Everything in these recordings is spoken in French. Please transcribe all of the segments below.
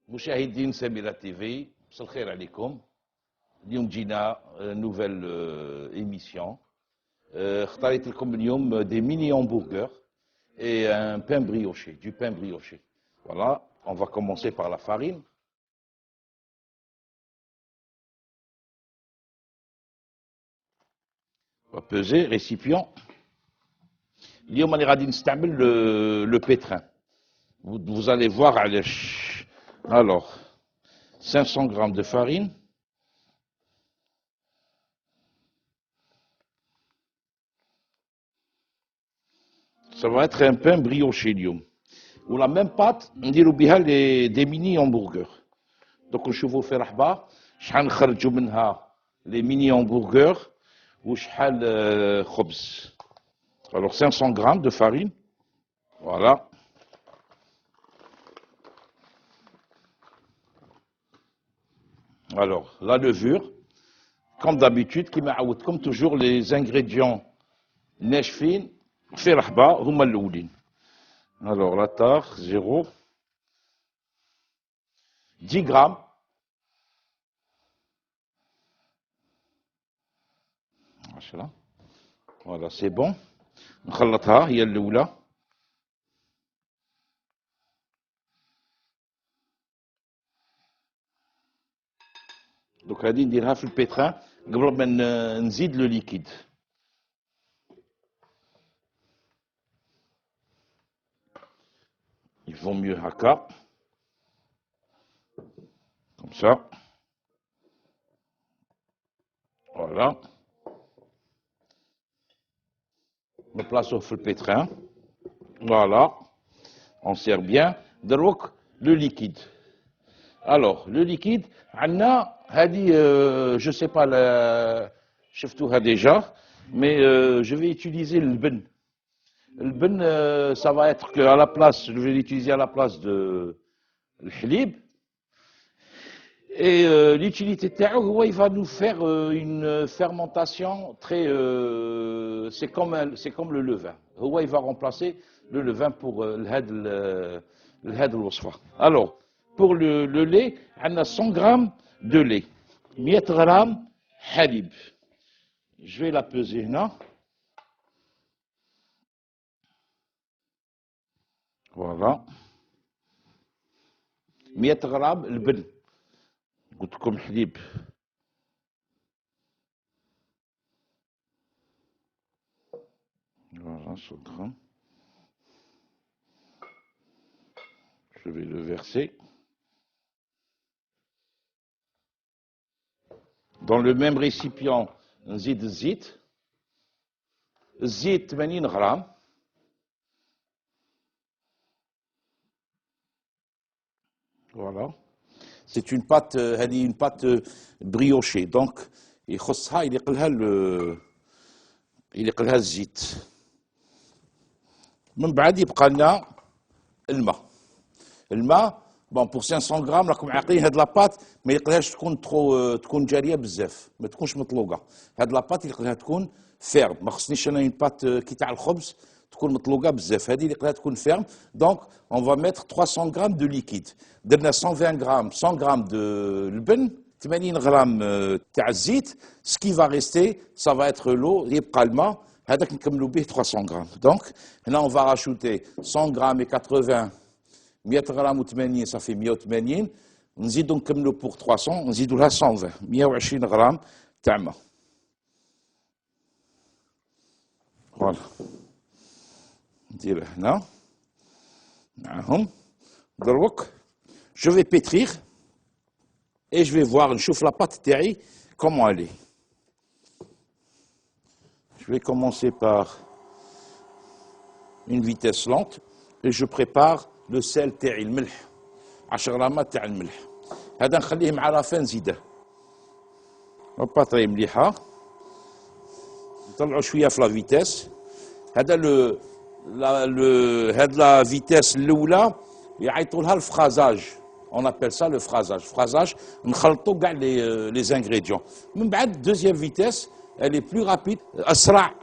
مشاهدين سميرة تي في مساء الخير عليكم. اليوم جينا نوفيل ايميسيون. اختاريت لكم اليوم دي ميني همبرغر et un pain brioché, du pain brioché. Voilà, on va commencer par la farine. On va peser, récipient. اليوم أنا غادي نستعمل le pétrin. Vous allez voir, alors, 500 grammes de farine. Ça va être un pain brioché اليوم. Ou la même pâte, نديرو بها des mini hamburgers. Donc نشوفوا في رحبة شحال نخرجوا منها les mini hamburgers وشحال خبز. Alors 500 grammes de farine. Voilà. Alors, la levure, comme d'habitude, comme toujours, les ingrédients ناشفين في رحبة هما الأولين. Alors, la tare, 0. 10 grammes. Voilà, c'est bon. نخلطها هي الأولى. Donc, غادي نديرها في البيتران قبل ما نزيد لو ليكيد. Il vaut mieux haka. Comme ça. Voilà. On place au feu le pétrin. Voilà. On sert bien. دروك le liquide. Alors, le liquide, عندنا هذه je sais pas شفتوها déjà, mais je vais utiliser le ben. Le ben, ça va être que à la place, je vais l'utiliser à la place de le halib. Et l'utilité تاعو il va nous faire une fermentation très c'est comme le levain. Il va remplacer le levain pour هاد الوصفة. Alors, pour le lait, on a 100 grammes de lait, 100 grammes halib. Je vais la peser là. Voilà. 100 grammes البن. قلت لكم حليب. Voilà, 100 grammes. Je vais le verser. Dans le même récipient, نزيد الزيت. الزيت 80 غرام. Voilà. C'est une pâte, une pâte briochée. Donc, يخصها يلقلها الزيت. من بعد يبقى لنا الماء. الماء بون بور 500 غرام راكم عاقلين هاد لاباط ما يقلهاش تكون جاريه بزاف، ما تكونش مطلوقه. هاد لاباط يقلها تكون فيرم، ما خصنيش انا اون بات كي تاع الخبز تكون مطلوقه بزاف، هذه اللي يقلها تكون فيرم. دونك اون فا ميتر 300 غرام دو ليكيد. درنا 120 غرام 100 غرام دو البن، 80 غرام تاع الزيت. سكي فا ريستي سا فا اتر لو، يبقى الماء هذاك نكملوا به 300 غرام. دونك هنا اون فا راشوتي 100 غرام et 80 100 غرام و80 صافي 180. نزيدو نكملو بوغ 300، نزيدو لها 120 120 غرام تاع ماء. فوالا نديرها هنا معاهم. دروك جو في بيتريغ et je vais voir نشوف لاباط تاعي comment elle est. Je vais commencer par une vitesse lente et je prépare لو سيل تاعي الملح 10 غرامات تاع الملح. هذا نخليه مع رافان نزيده. باطري مليحه نطلعوا شويه في لا فيتاس. هذا هاد لا فيتاس الاولى يعيطوا لها الفرازاج. اون ابل سا لو فرازاج. نخلطوا كاع لي زانغريديون. من بعد دوزيام فيتاس الي بلو رابيد اسرع.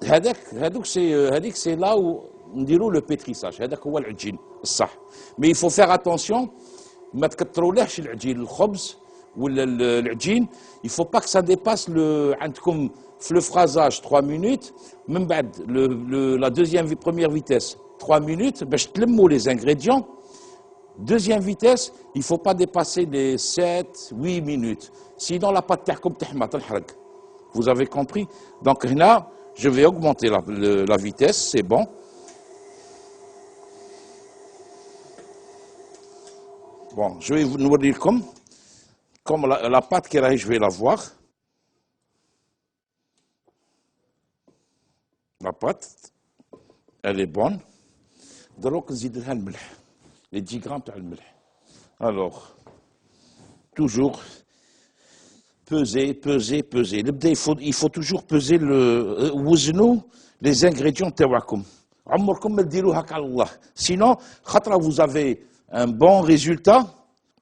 هذيك سي لا نديرو لو بيتريساج. هذاك هو العجين الصح. مي يفو فيغ اتونسيون ما تكترولهش العجين الخبز ولا العجين. il faut pas que ça dépasse عندكم في le phrasage 3 minutes. من بعد la deuxième première vitesse 3 minutes باش تلموا les ingrédients. Deuxième vitesse, il ne faut pas dépasser les 7, 8 minutes. Sinon, la pâte تاعكم تحمى تنحرق. Vous avez compris? Donc là, je vais augmenter la vitesse, c'est bon. Bon, je vais vous nourrir comme la pâte qu'elle a, je vais la voir. La pâte, elle est bonne. دروك نزيد لها الملح. Les 10 grammes تاع الملح. Alors, toujours peser. Il faut toujours peser وزنوا les ingrédients تاعكم. عمركم ما ديروها هكا على الله. Sinon, خاطر vous avez un bon résultat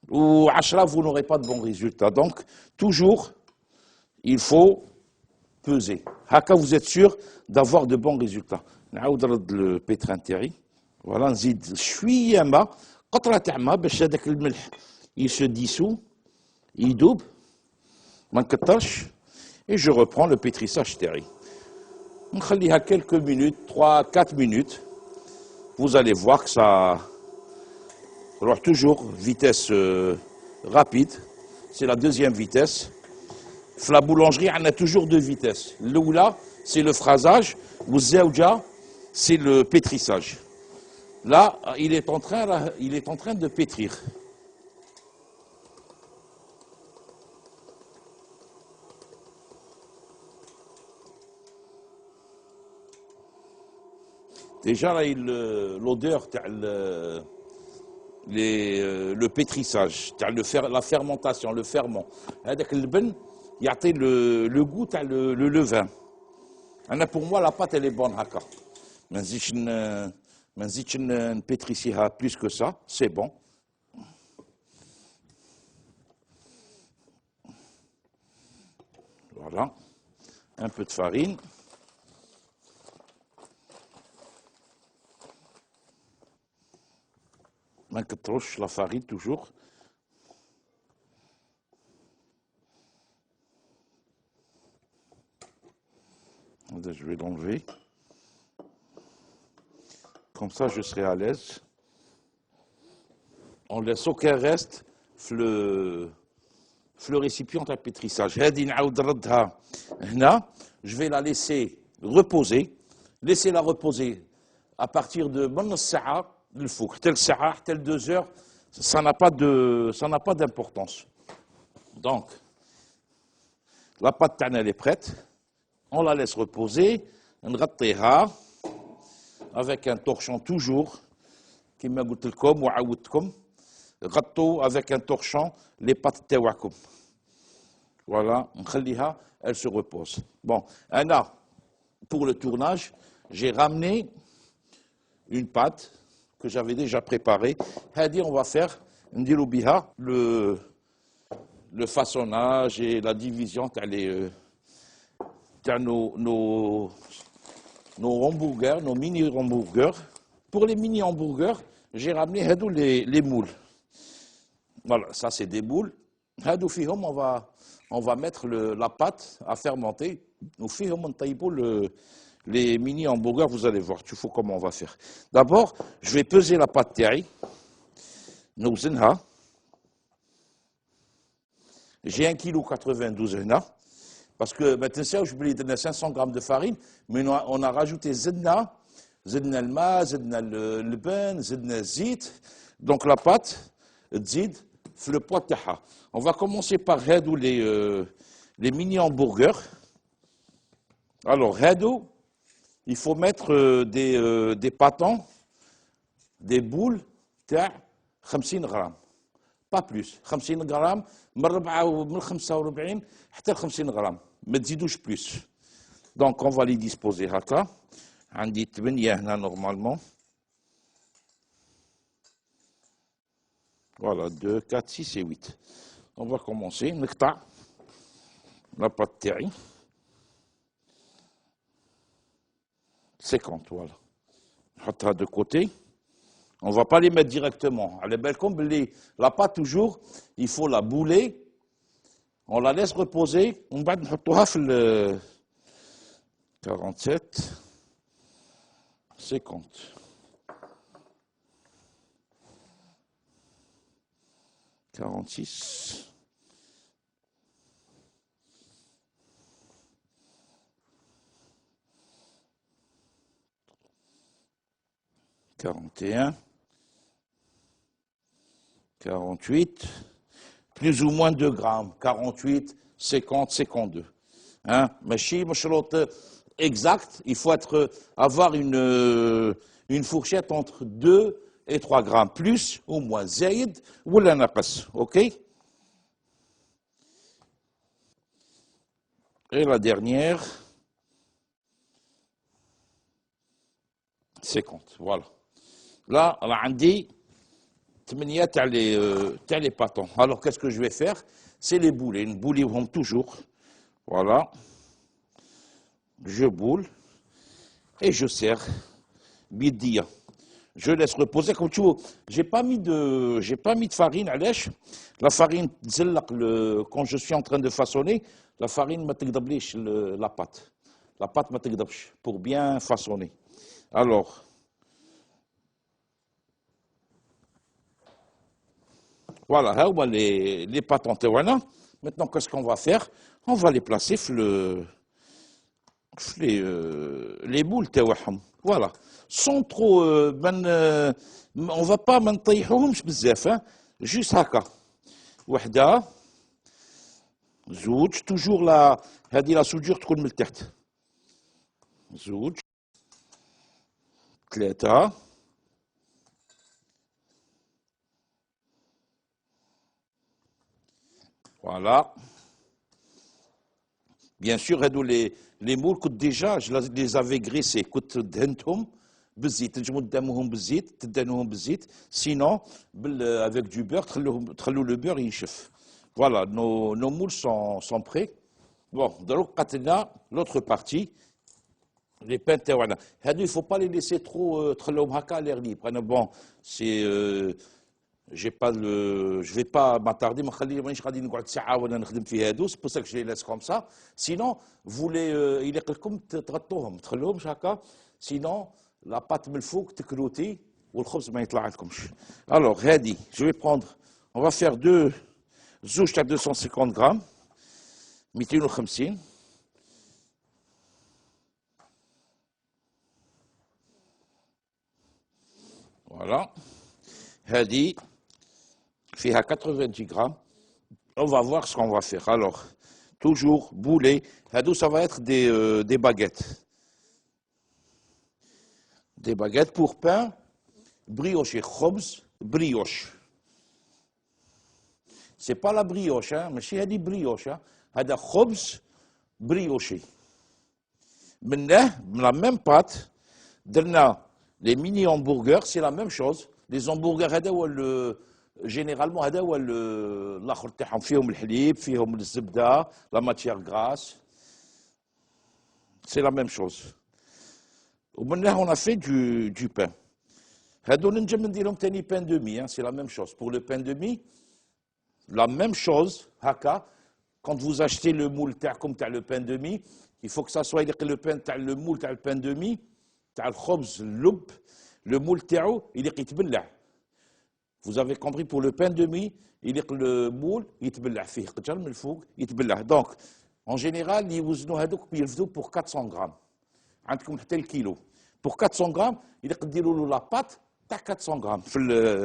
ou 10 vous n'aurez pas de bon résultat. Donc, toujours, il faut peser. هكا vous êtes sûr d'avoir de bons résultats. نعاود نرد البيتران تاعي. Voilà, نزيد شويه ما قطره تاع ما باش هذاك الملح se dissout, يدوب ما نكترش. Et je reprends le pétrissage تاعي. نخليها quelques minutes, 3-4 minutes. Vous allez voir que ça alors toujours vitesse rapide, c'est la deuxième vitesse. La boulangerie, on a toujours deux vitesses. L'oula, c'est le phrasage, ou zéouja, c'est le pétrissage. Là, il est en train de pétrir. Déjà, là, l'odeur, le pétrissage, la fermentation, le ferment. Avec le ben, il y a le goût, le levain. Pour moi, la pâte, elle est bonne. Mais si tu ne pétrisses plus que ça, c'est bon. Voilà. Un peu de farine. ما نكتروش la farine toujours. Je vais l'enlever. Comme ça, je serai à l'aise. On laisse aucun reste le récipient à pétrissage. Je vais la laisser reposer. Laissez-la reposer à partir de bonne sa'a. Le four, tel sa'a, tel 2 heures, ça n'a pas d'importance. Donc, la pâte elle est prête. On la laisse reposer. On نغطيها avec un torchon toujours. كما قلت لكم وعودتكم غطوا avec un torchon les pâtes تاعكم. Voilà, نخليها, elle se repose. Bon, pour le tournage, j'ai ramené une pâte que j'avais déjà préparé. On va faire le façonnage et la division nos hamburgers, nos mini hamburgers. Pour les mini hamburgers, j'ai ramené les moules. Voilà, ça c'est des moules. On va mettre la pâte à fermenter. Les mini hamburgers, vous allez voir, tu vois comment on va faire. D'abord, je vais peser la pâte terri. J'ai 1,92 kg. Parce que maintenant, je vais donner 500 grammes de farine, mais on a rajouté zedna le ma, zedna le ben, zedna zit. Donc la pâte, zid, le poids taha. On va commencer par les mini hamburgers. Alors, il faut mettre des pâtons, des boules, 50 grammes. Pas plus. 50 grammes, من 45 حتى 50 grammes. ما تزيدوش plus. Donc, on va les disposer هكا. عندي 8 هنا normalement. Voilà, 2, 4, 6 et 8. On va commencer. نقطع la pâte تاعي. 50, voilà. نحطها de côté. On ne va pas les mettre directement. Allez, belle comme la pâte, toujours, il faut la bouler. On la laisse reposer. On va mettre le 47, 50. 46. 41. 48. Plus ou moins 2 grammes. 48, 50, 52. Hein? Machi, exact. Il faut avoir une fourchette entre 2 et 3 grammes. Plus ou moins. Zaïd ou la naqas. OK? Et la dernière, 50. Voilà. Là, on a dit 8 تاع les pâtons. Alors, qu'est-ce que je vais faire? C'est les boulets. Une boule, ils vont toujours. Voilà. Je boule et je serre. Bidia. Je laisse reposer. Comme tu vois, j'ai pas mis de farine à lèche. La farine, quand je suis en train de façonner, la farine m'a la pâte. La pâte m'a pour bien façonner. Alors, voilà, les pâtes en tewana. Maintenant, qu'est-ce qu'on va faire? On va les placer les boules تاعهم. Voilà. Sans trop on va pas ما نطيحوهمش بزاف, hein. Juste هكا. وحده زوج toujours هذه لا soudure تكون من التحت. زوج 3. Voilà. Bien sûr, les moules, déjà, je les avais graissés. Sinon, avec du beurre, le beurre, il chauffe. Voilà, nos moules sont prêts. Bon, de l'autre partie, les pains taouana. Il ne faut pas les laisser trop à l'air libre. Bon, c'est. Je vais pas m'attarder, c'est pour ça que je les laisse comme ça. Sinon, vous il est comme sinon, la pâte me faut تكروتي والخبز ما يطلع لكمش. Alors, هادي, je vais prendre, on va faire deux زوج à 250 grammes, 250. Voilà. هادي فيها 90 grammes. On va voir ce qu'on va faire. Alors, toujours bouler. Ça va être des baguettes. Des baguettes pour pain brioché. Khobz brioche. C'est pas la brioche, hein, mais c'est une brioche. C'est khobz brioché. Maintenant, la même pâte, les mini hamburgers, c'est la même chose. Les hamburgers, généralement, الاخر تاعهم فيهم الحليب, فيهم الزبده, la matière grasse. C'est la même chose. ومنها on a fait du pain. هادو نجم نديرهم تاني pain de mie, c'est la même chose. Pour le pain de mie, la même chose, haka. Quand vous achetez le moule تاعكم تاع le pain de mie, il faut que ça soit le pain تاع le moule تاع le pain de mie, تاع الخبز اللب, le moule تاعو يتبلع. Vous avez compris, pour le pain de mie, le moule, يتبلع فيه قجر من الفوق يتبلع. Donc, en général, يوزنوا هذوك يرفدوا pour 400 grammes. عندكم حتى الكيلو. Pour 400 grammes, يديروا له la pâte تاع 400 grammes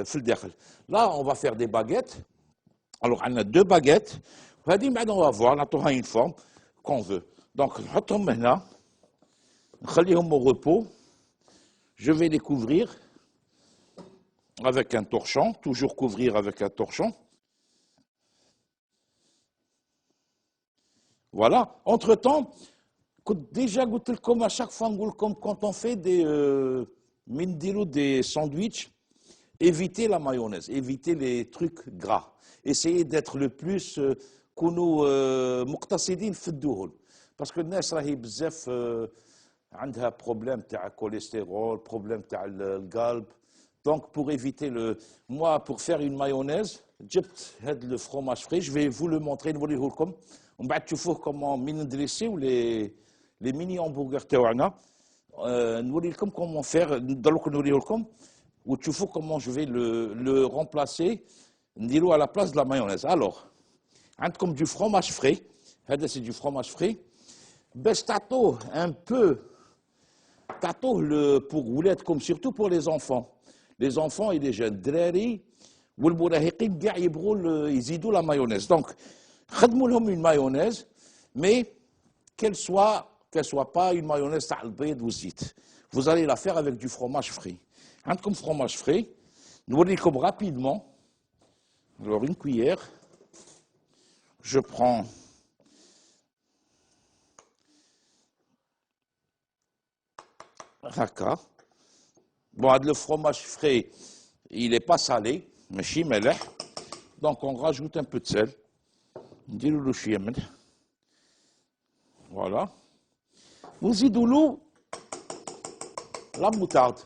في الداخل. Là, on va faire des baguettes. Alors, on a 2 baguettes. وهذه بعد on va voir, نعطوها une forme qu'on veut. Donc, نحطهم هنا. نخليهم au repos. Je vais les couvrir avec un torchon, toujours couvrir avec un torchon. Voilà. Entre-temps, déjà, à chaque fois, quand on fait des sandwichs, évitez la mayonnaise, évitez les trucs gras. Essayez d'être le plus مقتصدين في الدهون. Parce que الناس راهي بزاف عندها problème تاع كوليسترول, problème تاع القلب. Donc, pour éviter le... Moi, pour faire une mayonnaise, j'ai le fromage frais. Je vais vous le montrer. On va voir comment dresser ou les mini hamburgers تاعنا. نوريلكم comment faire. دروك نوريلكم وتشوفوا comment je vais le remplacer. نديرو à la place de la mayonnaise. Alors, عندكم du fromage frais. هذا c'est du fromage frais. باش تعطوه un peu تعطوه pour ولادكم surtout pour les enfants. Les enfants et les jeunes دراري والمراهقين كاع يبغوا يزيدوا la mayonnaise. Donc خدموا لهم une mayonnaise mais qu'elle soit pas une mayonnaise تاع البيض والزيت. Vous allez la faire avec du fromage frais. عندكم fromage frais. نوريكم rapidement. Alors une cuillère. Je prends هكا. Bon, le fromage frais, il n'est pas salé, mais chimélé. Donc, on rajoute un peu de sel. Voilà. Vous y la moutarde.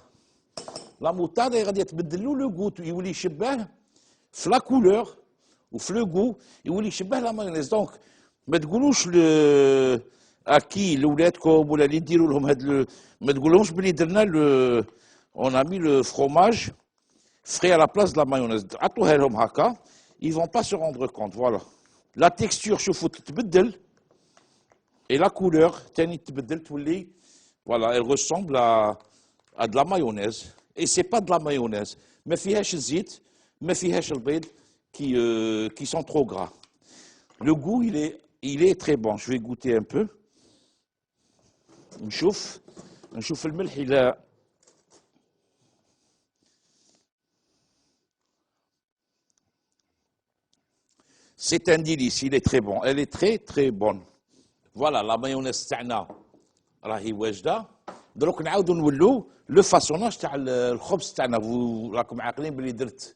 La moutarde, elle va le goût. Il va يشبه في la couleur ou le goût. Il va يشبه la mayonnaise. Donc, ما تقولوش اكي لولادكم ولا اللي نديروا لهم هاد ما تقولهمش بلي درنا on a mis le fromage frais à la place de la mayonnaise. عطوها لهم هكا, ils vont pas se rendre compte. Voilà. La texture شوفوا تتبدل et la couleur تاني تتبدل تولي voilà, elle ressemble à de la mayonnaise. Et c'est pas de la mayonnaise. ما فيهاش الزيت, ما فيهاش البيض qui sont trop gras. Le goût il est très bon. Je vais goûter un peu. نشوف الملح إلى c'est un délice, il est très bon. Elle est très très bonne. Voilà, la mayonnaise تاعنا راهي واجده. دروك نعاودوا نولوا لو فاسوناج تاع الخبز تاعنا. راكم عاقلين بلي درت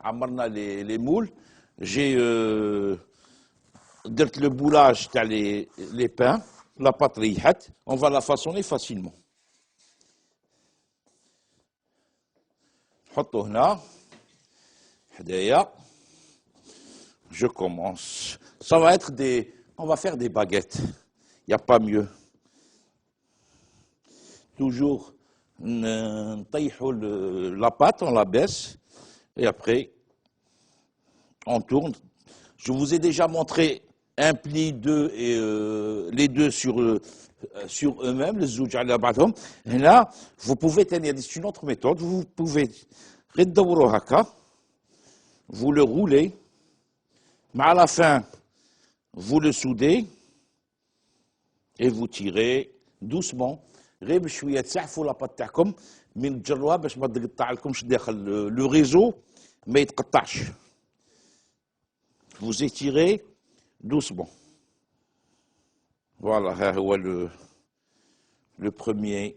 عمرنا لي مول. جي درت le boulage تاع les pains. La pâte ريحت. On va la façonner facilement. نحطو هنا حدايا. Je commence. Ça va être on va faire des baguettes. Il n'y a pas mieux. Toujours نطيحوا la pâte, on la baisse et après on tourne. Je vous ai déjà montré un pli deux et les deux sur eux-mêmes, les زوج على بعضهم. Là, vous pouvez tenir, c'est une autre méthode, vous pouvez redourer haka, vous le roulez, mais à la fin, vous le soudez et vous tirez doucement. غير بشويه تسعفوا لاباط تاعكم من تجروها باش ما تقطع لكمش داخل لو ريزو ما يتقطعش. Vous étirez doucement. Voilà, ها هو le premier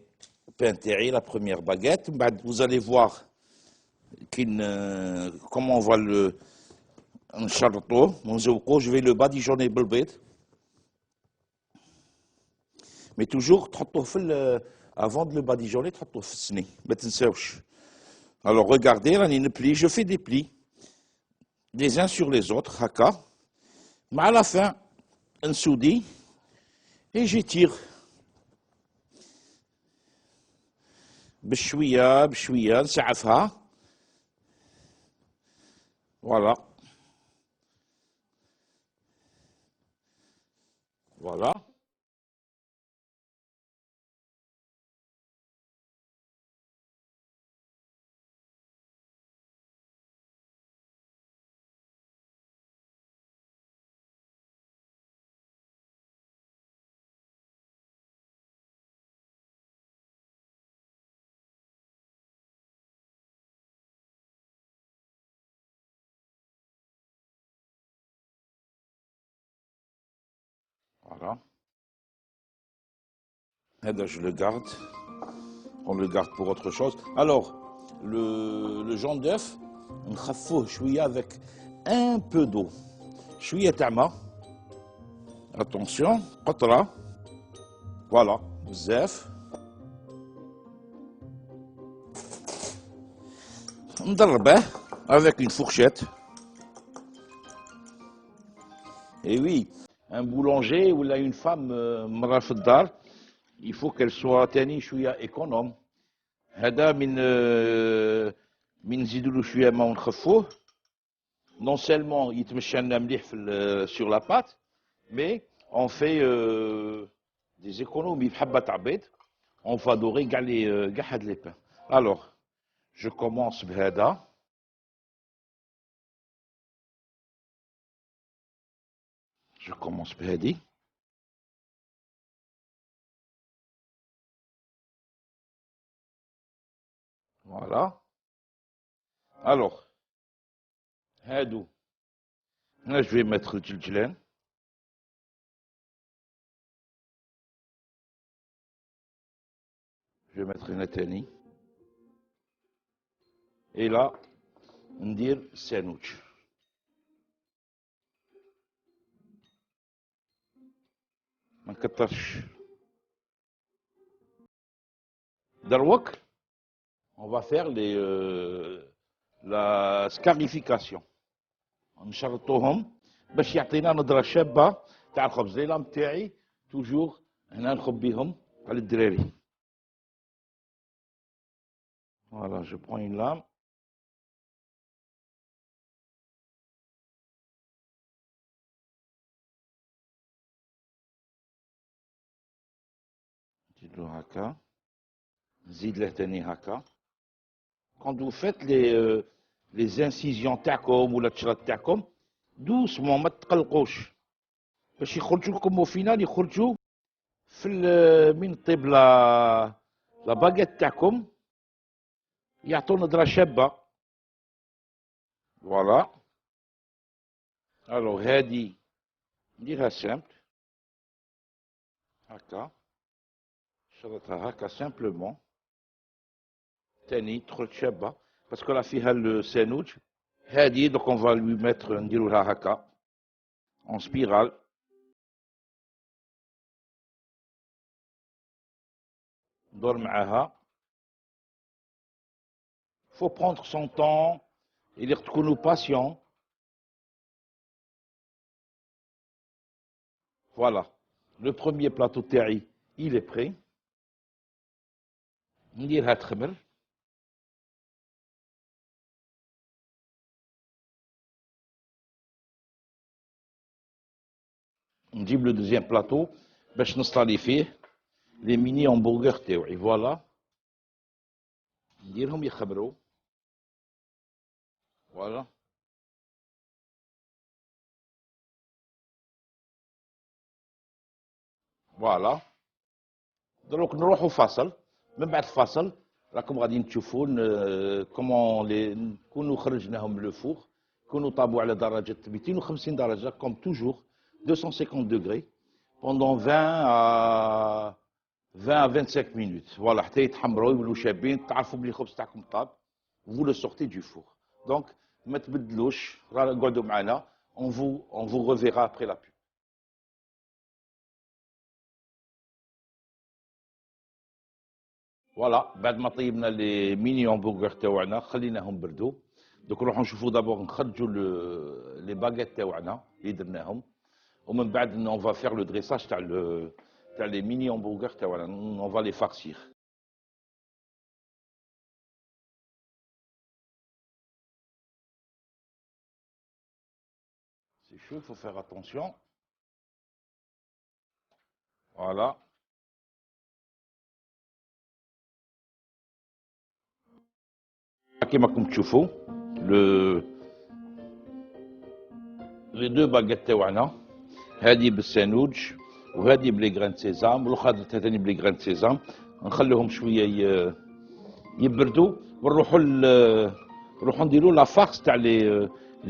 pain terré, la première baguette. Vous allez voir comment on va le نشرطوه ونزوقوه. Je vais le badigeonner بالبيض. Mais toujours تحطوه avant de le badigeonner تحطوه في السني ما تنساوش. Alors regardez, راني نبلي, je fais des plis les uns sur les autres هكا. Mais à la fin نسودي et j'étire بشويه بشويه نسعفها. Voilà. Voilà. Voilà. Et là, je le garde. On le garde pour autre chose. Alors, le jaune d'œuf, on خفوه شوية avec un peu d'eau. شوية تاع. Attention, قطرة. Voilà, بزاف. نضربه avec une fourchette. Et oui, un boulanger ou là une femme مرة في الدار, il faut qu'elle soit تاني شوية économe. هذا من نزيدوا له شوية ما ونخفوه. Non seulement يتمشى لنا مليح sur la pâte, mais on fait des économies بحبة عبيد. On va dorer كاع هاد les pains. Alors, je commence بهذا. Je commence بهذه. Voilà. Alors, هادو. Là, je vais mettre الجلجلان. Je vais mettre هنا تاني. Et là, ندير ساندويتش. ما نكترش. دروك on va faire la scarification. نشرطوهم باش يعطينا نظرة شابة تاع الخبز. لي لام تاعي توجور هنا نخبيهم على الدراري. Voilà, je prends une lame. نزيد له هكا. نزيد له تاني هكا. Quand vous faites les incisions تاعكم ولا التشرط تاعكم doucement ما تقلقوش باش يخرجوا لكم au final يخرجوا في من طيب لا باغيت تاعكم يعطوا نظرة شابة. فوالا. الوغ هادي نديرها سامبل هكا. شرطها هكا سامبلومون. تاني تخرج شابة باسكو راه فيها الساندويتش. هادي دوك اون فا لوي ميتر نديرو لها هكا اون سبيرال. ندور معاها. faut prendre son temps. Il faut تكونوا patient. Voilà. Le premier plateau تاعي il est prêt. نديرها تخمر. نجيب لو دوزيام بلاطو باش نصطالي فيه لي ميني همبرغر تاوعي. فوالا. نديرهم يخمروا. فوالا. فوالا. دروك نروحوا فاصل. من بعد الفاصل راكم غادي تشوفوا كومون نكونوا خرجناهم لو فور. نكونوا طابوا على درجه 250 درجه كوم توجور 250 degrés pendant 20 à 25 minutes. فوالا حتى يتحمروا يولوا شابين تعرفوا بلي الخبز تاعكم طاب. vous le sortez du four. donc ما تبدلوش. قعدوا معنا. on vous reverra après la pub. فوالا. بعد ما طيبنا لي ميني همبرغر تاوعنا خليناهم بردوا. دوك نروحوا نشوفوا دابور نخرجوا لي باغيت تاوعنا اللي درناهم. ومن بعد اون فا فير لو دريساج تاع لي ميني همبرغر تاعنا. اون فا لي فارسير. سي شو. faut faire attention. فوالا. كيما راكم تشوفوا لي دو باغيت تاوعنا. هذه بالساندويتش وهذه بلي غران سيزام والاخرى ثاني بلي غران سيزام. نخليهم شويه يبردوا نروحوا نديروا لا فارس تاع لي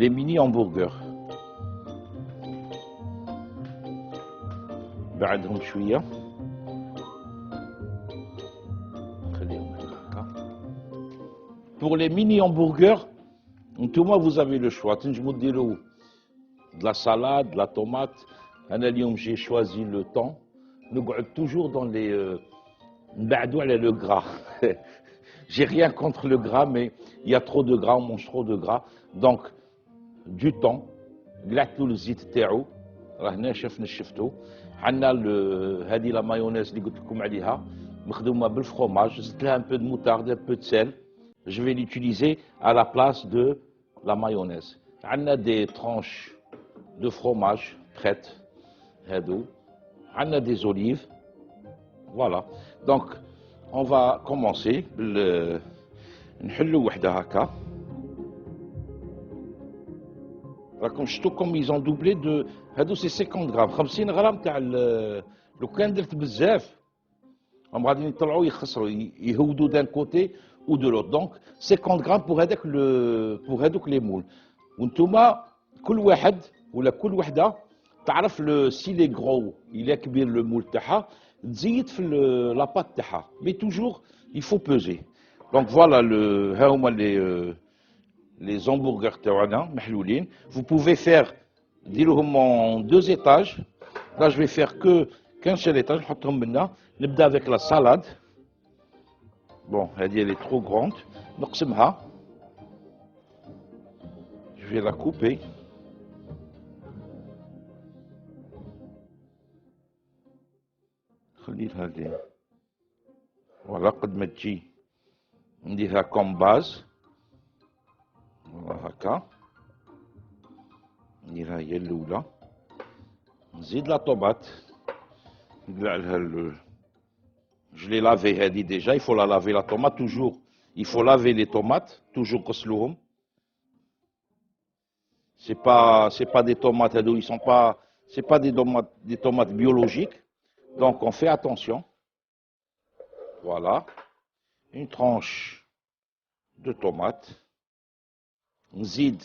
ميني همبرغر. بعدهم شويه نخليهم هكا. Pour les mini hamburgers, نتوما vous avez le choix. تنجموا ديروا de la salade, de la tomate. أنا اليوم j'ai choisi le thon. نقعد toujours dans les نبعدوا على le gras. J'ai rien contre le gras, mais il y a trop de gras, on mange trop de gras. Donc, du thon, قلعت له الزيت تاعو، راه هنا شفنا شفتو. عندنا هذه لا مايونيز اللي قلت لكم عليها مخدومه بالفرomage، زدت لها un peu de moutarde, un peu de sel. Je vais l'utiliser à la place de la mayonnaise. عندنا des tranches de fromage prêtes. هادو. عندنا des olives. Voilà. Donc, on va commencer نحلو وحده هكا. راكم شفتوا كوم ils ont doublé de هادو سي 50 غرام 50 غرام تاع لو كان درت بزاف هم غادي يطلعوا يخسروا يهودوا دان كوتي ou de l'autre. Donc 50 غرام pour هذاك pour هذوك لي مول. وانتوما كل واحد ولا كل وحده تعرف سي لي غرو الى كبير لو مول تاعها تزيد في لاباط تاعها. Mais toujours il faut peser. Donc voilà ها هما les hamburgers تاعنا محلولين. Vous pouvez faire ديروهم en 2 étages. Là je vais faire que qu'un seul étage. نحطهم منا. نبدا avec la salade. Bon, elle est trop grande. نقسمها. Je vais la couper. خليها لي. Voilà قد ما تجي نديرها comme base. هكا نديرها هي الاولى. نزيد لا طوماط نقلع لها je l'ai lavé هذه déjà. Il faut la laver la tomate toujours. Il faut laver les tomates toujours غسلوهم. C'est pas des tomates هذو ils sont pas c'est pas des tomates biologiques. Donc on fait attention. Voilà. Une tranche de tomate. نزيد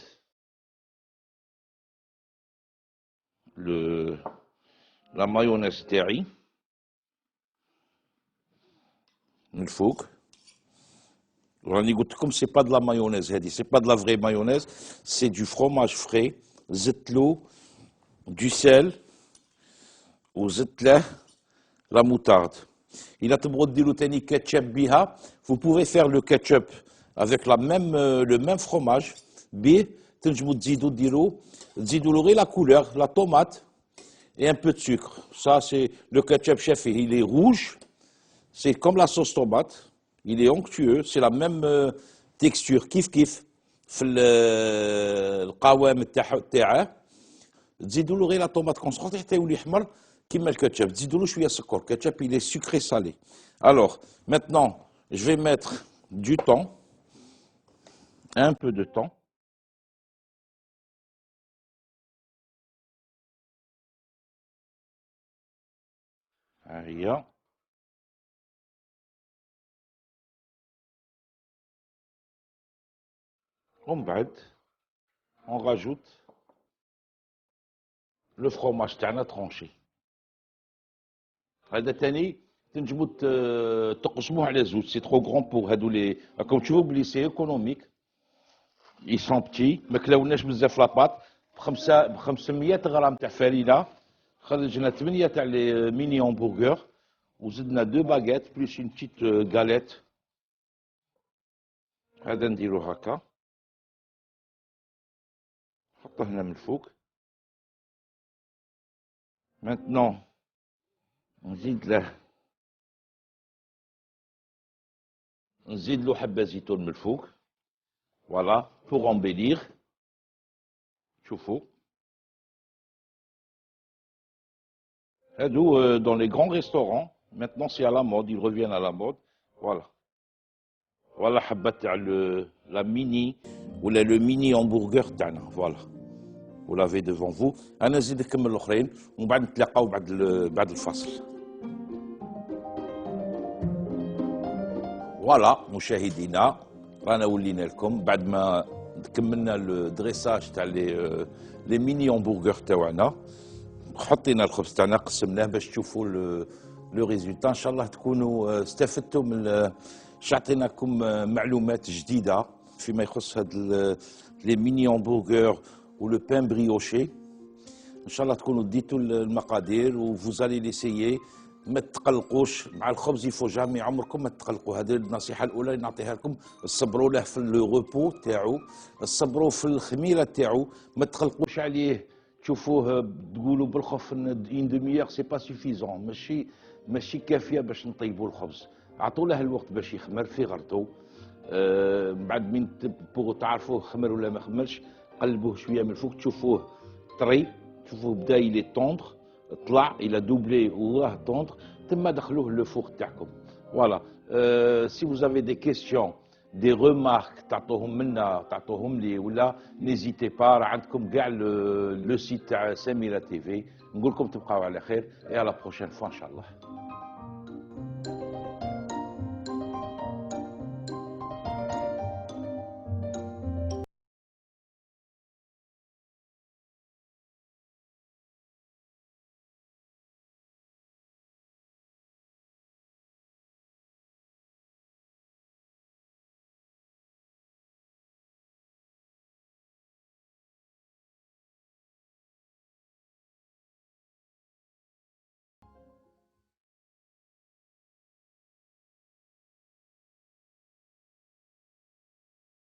la mayonnaise تاعي من الفوق. راني قلت لكم سي با de la mayonnaise هذه سي pas de la vraie mayonnaise, c'est du fromage frais. زدت له du sel وزدت له la moutarde. إلا تبغوا ديروا تاني كاتشب بها vous pouvez faire le ketchup avec le même fromage به تنجموا تزيدوا له غير la couleur, la tomate et un peu de sucre. Ça c'est le ketchup chef, il est rouge, c'est comme la sauce tomate, il est onctueux, c'est la même texture كيف في القوام تاعه. تزيدوا له غير la tomate concentrée حتى يولي احمر كيما الكاتشب. تزيدوا له شويه سكر. الكاتشب il est sucré salé. Alors maintenant je vais mettre du thon, un peu de thon. Rien. On rajoute le fromage تاعنا tranché. هذا تاني تنجموا تقسموه على زوج. C'est trop grand pour هادو لي. Comme tu vois c'est économique. Ils sont petits. ما كلاوناش بزاف لاباط. ب 500 غرام تاع فرينه خرجنا 8 تاع لي ميني همبرغر وزدنا 2 باغيت بلس une petite galette. هذا نديرو هكا. نحطه هنا من الفوق. Maintenant نزيد له حبة زيتون من الفوق. Voilà, pour embellir. شوفوا. هادو dans les grands restaurants, maintenant c'est à la mode, ils reviennent à la mode. Voilà. Voilà حبة تاع la mini ولا le mini hamburger تاعنا. Voilà. Vous l'avez devant vous. أنا نزيد نكمل الآخرين ومن بعد نتلاقاو بعد الفاصل. فوالا مشاهدينا رانا ولينا لكم بعد ما كملنا الدريساج تاع لي ميني همبرغر تاعنا. حطينا الخبز تاعنا قسمناه باش تشوفوا لو ريزولتا. ان شاء الله تكونوا استفدتوا من عطيناكم معلومات جديده فيما يخص هاد لي ميني همبرغر ولو بان بريوشي. ان شاء الله تكونوا ديتوا المقادير و vous allez l'essayer. ما تقلقوش مع الخبز، يفو جامي عمركم ما تقلقوا. هذه النصيحه الاولى اللي نعطيها لكم. صبروا له في لو روبو تاعو، صبروا في الخميره تاعو، ما تقلقوش عليه. تشوفوه تقولوا بالخف ان اون دوميير سي با سوفيزون، ماشي كافيه باش نطيبوا الخبز. اعطوا له الوقت باش يخمر في غرتو. بعد من تعرفوه خمر ولا ما خمرش، قلبوه شويه من الفوق تشوفوه طري، تشوفوه بدا يلي طوندر، طلع الى دوبلي وراه طوندر، ثم دخلوه لو فوق تاعكم. فوالا. سي vous avez des questions des remarques تعطوهم منا، تعطوهم لي، ولا نيزيتي با، راه عندكم كاع لو سيت تاع سميرة تي في. نقول لكم تبقاو على خير، et à la prochaine fois ان شاء الله.